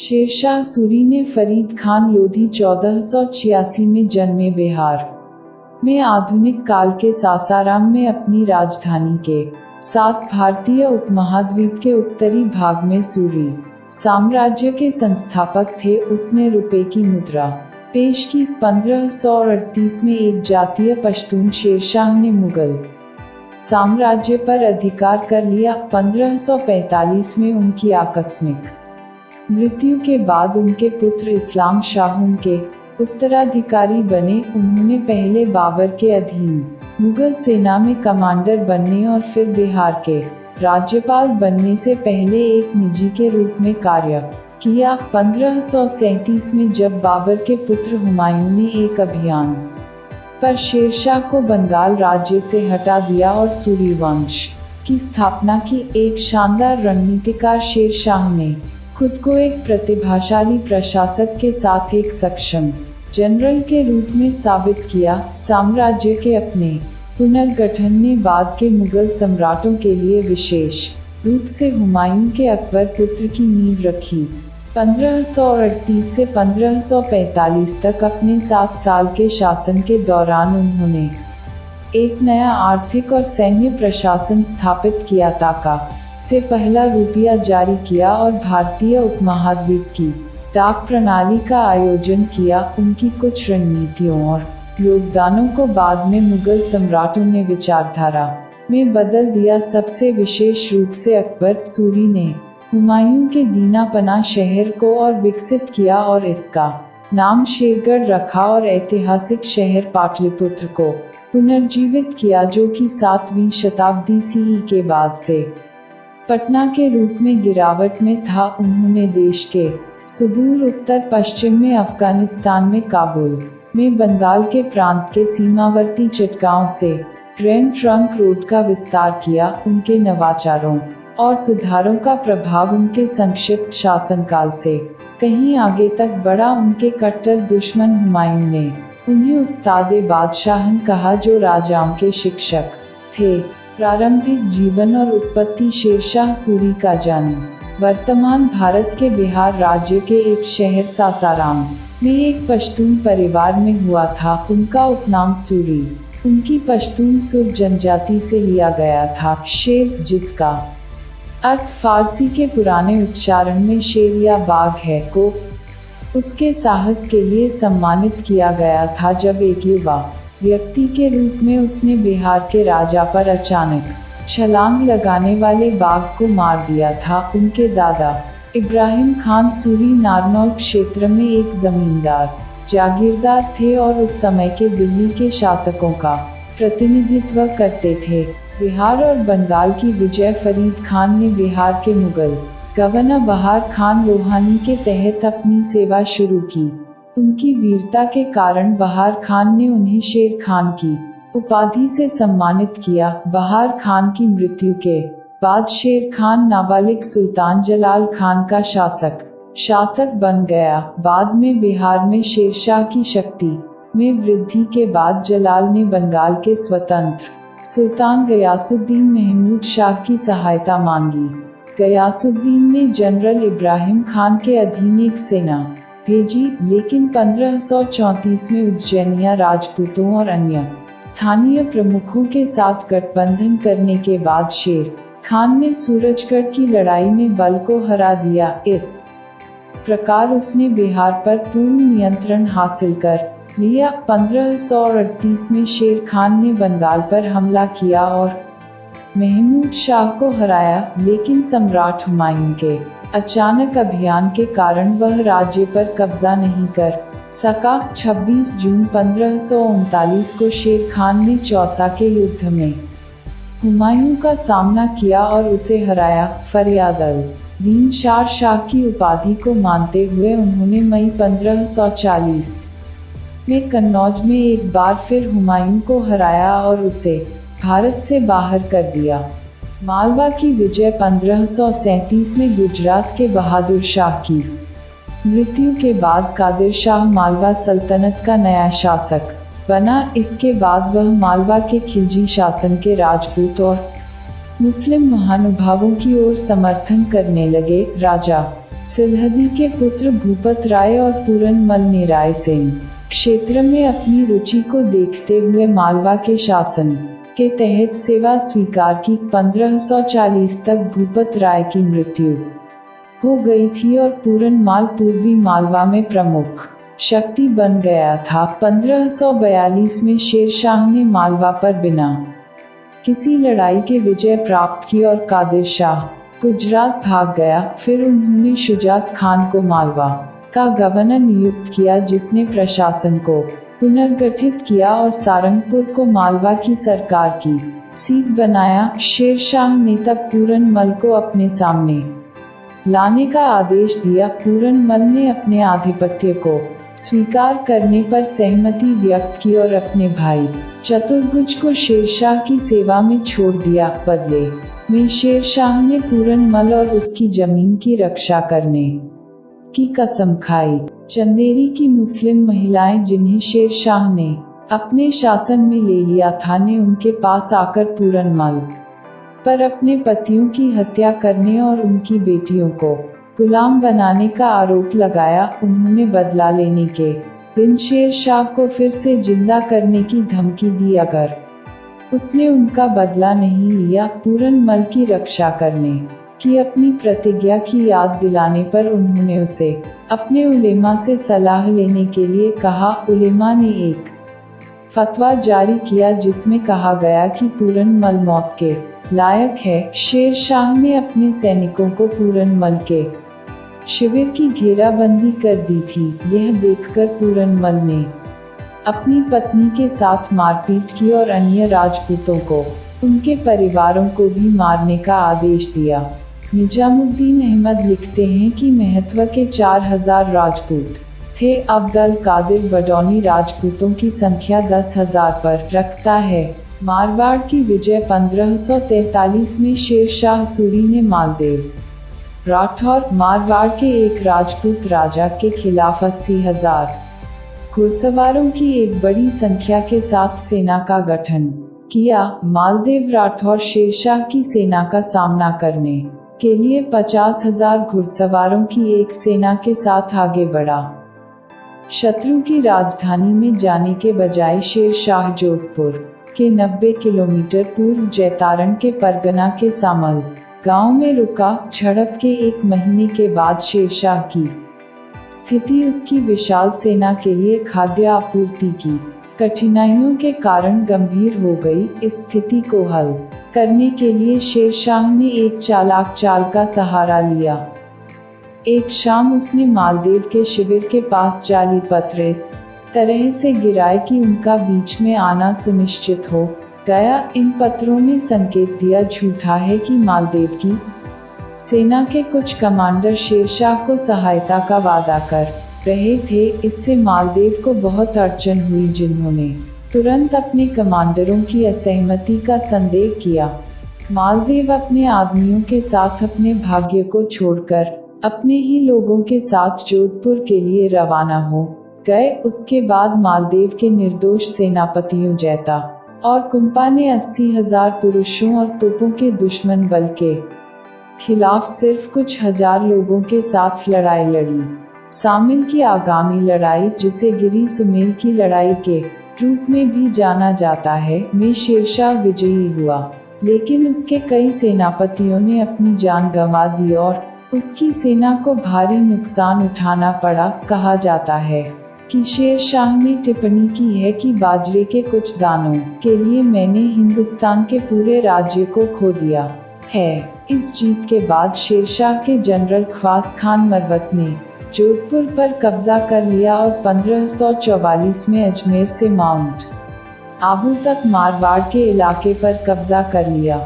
शेरशाह सूरी ने फरीद खान लोधी 1486 में जन्मे। बिहार में आधुनिक काल के सासाराम में अपनी राजधानी के साथ भारतीय उपमहाद्वीप के उत्तरी भाग में सूरी साम्राज्य के संस्थापक थे। उसने रुपए की मुद्रा पेश की। 1538 में एक जातीय पश्तून शेरशाह ने मुगल साम्राज्य पर अधिकार कर लिया। 1545 में उनकी आकस्मिक मृत्यु के बाद उनके पुत्र इस्लाम शाह उनके उत्तराधिकारी बने। उन्होंने पहले बाबर के अधीन मुगल सेना में कमांडर बनने और फिर बिहार के राज्यपाल बनने से पहले एक निजी के रूप में कार्य किया। 1537 में जब बाबर के पुत्र हुमायूं ने एक अभियान पर शेरशाह को बंगाल राज्य से हटा दिया और सूरी वंश की स्थापना की। एक शानदार रणनीतिकार शेरशाह ने खुद को एक प्रतिभाशाली प्रशासक के साथ एक सक्षम जनरल के रूप में साबित किया। साम्राज्य के अपने पुनर्गठन ने बाद के मुगल सम्राटों के लिए विशेष रूप से हुमायूं के अकबर पुत्र की नींव रखी। 1538 से 1545 तक अपने 7 साल के शासन के दौरान उन्होंने एक नया आर्थिक और सैन्य प्रशासन स्थापित किया। ताका से पहला रुपया जारी किया और भारतीय उपमहाद्वीप की डाक प्रणाली का आयोजन किया। उनकी कुछ रणनीतियों और योगदानों को बाद में मुगल सम्राटों ने विचारधारा में बदल दिया। सबसे विशेष रूप से अकबर सूरी ने हुमायूं के दीनापना शहर को और विकसित किया और इसका नाम शेरगढ़ रखा और ऐतिहासिक शहर पाटलिपुत्र को पुनर्जीवित किया, जो कि 7वीं शताब्दी सीई के बाद से पटना के रूप में गिरावट में था। उन्होंने देश के सुदूर उत्तर पश्चिम में अफगानिस्तान में काबुल में बंगाल के प्रांत के सीमावर्ती चटगांव से ग्रैंड ट्रंक रोड का विस्तार किया। उनके नवाचारों और सुधारों का प्रभाव उनके संक्षिप्त शासनकाल से कहीं आगे तक बढ़ा। उनके कट्टर दुश्मन हुमायूं ने उन्हें उस्ताद-ए बादशाहन कहा, जो राजाओं के शिक्षक थे। प्रारंभिक जीवन और उत्पत्ति। शेरशाह सूरी का जन्म वर्तमान भारत के बिहार राज्य के एक शहर सासाराम में एक पश्तून परिवार में हुआ था। उनका उपनाम सूरी उनकी पश्तून सुर जनजाति से लिया गया था। शेर, जिसका अर्थ फारसी के पुराने उच्चारण में शेर या बाघ है, को उसके साहस के लिए सम्मानित किया गया था जब एक युवा व्यक्ति के रूप में उसने बिहार के राजा पर अचानक छलांग लगाने वाले बाघ को मार दिया था। उनके दादा इब्राहिम खान सूरी नारनौल क्षेत्र में एक जमींदार जागीरदार थे और उस समय के दिल्ली के शासकों का प्रतिनिधित्व करते थे। बिहार और बंगाल की विजय। फरीद खान ने बिहार के मुगल गवर्नर बहार खान लोहानी के तहत अपनी सेवा शुरू की। उनकी वीरता के कारण बहार खान ने उन्हें शेर खान की उपाधि से सम्मानित किया। बहार खान की मृत्यु के बाद शेर खान नाबालिग सुल्तान जलाल खान का शासक बन गया। बाद में बिहार में शेरशाह की शक्ति में वृद्धि के बाद जलाल ने बंगाल के स्वतंत्र सुल्तान गयासुद्दीन महमूद शाह की सहायता मांगी। गयासुद्दीन ने जनरल इब्राहिम खान के अधीन एक सेना भेजी, लेकिन 1534 में उज्जैनिया राजपूतों और अन्य स्थानीय प्रमुखों के साथ गठबंधन करने के बाद शेर खान ने सूरजगढ़ की लड़ाई में बल को हरा दिया। इस प्रकार उसने बिहार पर पूर्ण नियंत्रण हासिल कर लिया। 1538 में शेर खान ने बंगाल पर हमला किया और महमूद शाह को हराया, लेकिन सम्राट हुमायूं के अचानक अभियान के कारण वह राज्य पर कब्जा नहीं कर सका। 26 जून 1539 को शेर खान ने चौसा के युद्ध में हुमायूं का सामना किया और उसे हराया। फरियाद-अल-दीन शार शाह की उपाधि को मानते हुए उन्होंने मई 1540 में कन्नौज में एक बार फिर हुमायूं को हराया और उसे भारत से बाहर कर दिया। मालवा की विजय। 1537 में गुजरात के बहादुर शाह की मृत्यु के बाद कादिर शाह मालवा सल्तनत का नया शासक बना। इसके बाद वह मालवा के खिलजी शासन के राजपूत और मुस्लिम महानुभावों की ओर समर्थन करने लगे। राजा सिलहदी के पुत्र भूपत राय और पूरनमल ने राय सेन क्षेत्र में अपनी रुचि को देखते हुए मालवा के शासन के तहत सेवा स्वीकार की। 1540 तक भूपत राय की मृत्यु हो गई थी और पूरनमाल पूर्वी मालवा में प्रमुख शक्ति बन गया था। 1542 में शेरशाह ने मालवा पर बिना किसी लड़ाई के विजय प्राप्त की और कादिर शाह गुजरात भाग गया। फिर उन्होंने शुजात खान को मालवा का गवर्नर नियुक्त किया, जिसने प्रशासन को पुनर्गठित किया और सारंगपुर को मालवा की सरकार की सीट बनाया। शेरशाह ने तब पूरनमल को अपने सामने लाने का आदेश दिया। पूरनमल ने अपने आधिपत्य को स्वीकार करने पर सहमति व्यक्त की और अपने भाई चतुर्भुज को शेरशाह की सेवा में छोड़ दिया। बदले में शेरशाह ने पूरनमल और उसकी जमीन की रक्षा करने की कसम खाई। चंदेरी की मुस्लिम महिलाएं, जिन्हें शेरशाह ने अपने शासन में ले लिया था, ने उनके पास आकर पूरनमल पर अपने पतियों की हत्या करने और उनकी बेटियों को गुलाम बनाने का आरोप लगाया। उन्होंने बदला लेने के दिन शेरशाह को फिर से जिंदा करने की धमकी दी अगर उसने उनका बदला नहीं लिया। पूरनमल की रक्षा करने की अपनी प्रतिज्ञा की याद दिलाने पर उन्होंने उसे अपने उलेमा से सलाह लेने के लिए कहा। उलेमा ने एक फतवा जारी किया जिसमें कहा गया कि पूरनमल मौत के लायक है। शेरशाह ने अपने सैनिकों को पूरनमल के शिविर की घेराबंदी कर दी थी। यह देखकर पूरनमल ने अपनी पत्नी के साथ मारपीट की और अन्य राजपूतों को उनके परिवारों को भी मारने का आदेश दिया। निजामुद्दीन अहमद लिखते हैं कि महत्व के 4000 राजपूत थे। अब्दुल कादिर बडौनी राजपूतों की संख्या 10,000 पर रखता है। मारवाड़ की विजय 1543 में शेरशाह सूरी ने मालदेव राठौर, मारवाड़ के एक राजपूत राजा के खिलाफ 80,000 घुड़सवारों की एक बड़ी संख्या के साथ सेना का गठन किया। मालदेव राठौर शेरशाह की सेना का सामना करने के लिए 50,000 घुड़सवारों की एक सेना के साथ आगे बढ़ा। शत्रु की राजधानी में जाने के बजाय शेरशाह जोधपुर के 90 किलोमीटर पूर्व जैतारण के परगना के सामल गांव में रुका। झड़प के 1 महीने के बाद शेरशाह की स्थिति उसकी विशाल सेना के लिए खाद्य आपूर्ति की कठिनाइयों के कारण गंभीर हो गई। इस स्थिति को हल करने के लिए शेरशाह ने एक चालाक चाल का सहारा लिया। एक शाम उसने मालदेव के शिविर के पास जाली पत्र इस तरह से गिराए कि उनका बीच में आना सुनिश्चित हो गया। इन पत्रों ने संकेत दिया झूठा है कि मालदेव की सेना के कुछ कमांडर शेरशाह को सहायता का वादा कर रहे थे। इससे मालदेव को बहुत अड़चन हुई, जिन्होंने तुरंत अपने कमांडरों की असहमति का संदेह किया। मालदेव अपने आदमियों के साथ अपने भाग्य को छोड़कर अपने ही लोगों के साथ जोधपुर के लिए रवाना हो गए। उसके बाद मालदेव के निर्दोष सेनापतियों जैता और कुंपा ने 80,000 पुरुषों और तोपों के दुश्मन बल के खिलाफ सिर्फ कुछ हजार लोगों के साथ लड़ाई लड़ी। सामिल की आगामी लड़ाई, जिसे गिरी सुमेल की लड़ाई के रूप में भी जाना जाता है, में शेरशाह विजयी हुआ, लेकिन उसके कई सेनापतियों ने अपनी जान गंवा दी और उसकी सेना को भारी नुकसान उठाना पड़ा। कहा जाता है कि शेरशाह ने टिप्पणी की है कि बाजरे के कुछ दानों के लिए मैंने हिंदुस्तान के पूरे राज्य को खो दिया है। इस जीत के बाद शेरशाह के जनरल ख्वास खान मरवत ने जोधपुर पर कब्जा कर लिया और 1544 में अजमेर से माउंट आबू तक मारवाड़ के इलाके पर कब्जा कर लिया।